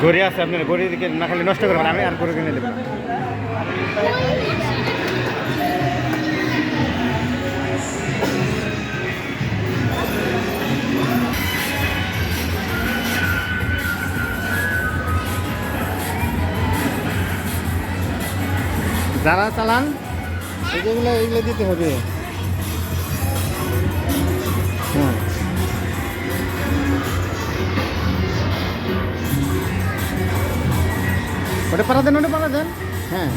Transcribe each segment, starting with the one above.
গড়ি আছে আপনার গড়ি দিকে না খালি নষ্ট করবেন আমি আর গরু কিনে দেবো না। যারা চালান এগুলো এগুলো দিতে হবে। হ্যাঁ ওটা পাড়া দেন ওটা পাড়া দেন। হ্যাঁ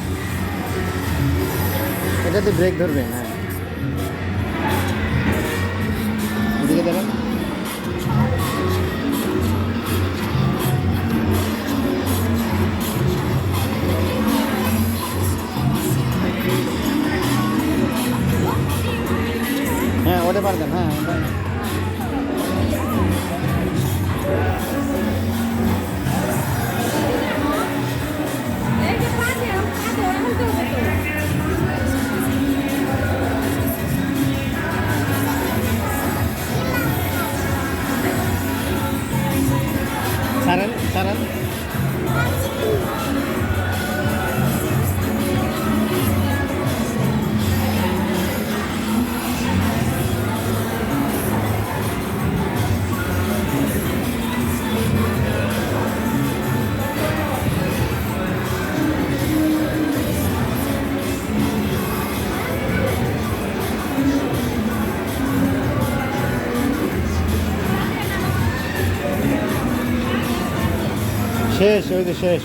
এটাতে ব্রেক ধরবে। হ্যাঁ এদিকে দেবেন। হ্যাঁ ওটা পারবেন। হ্যাঁ ছাড়েন ছাড়েন। শেষ ওই যে শেষ।